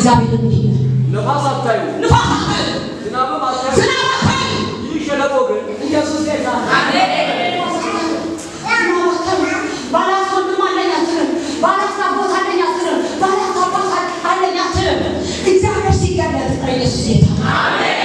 እግዚአብሔር እንዲህ ነፋስ አታዩ ዝናብ አታዩ ይህ ሸለቆ ግን ኢየሱስ ጌታ አሜን ባላስ ወንድም አለኝ አትልም ባላስ አባት አለኝ አትልም ባላስ አባት አለኝ አትልም እግዚአብሔር ሲገለጥ ኢየሱስ ጌታ አሜን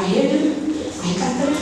I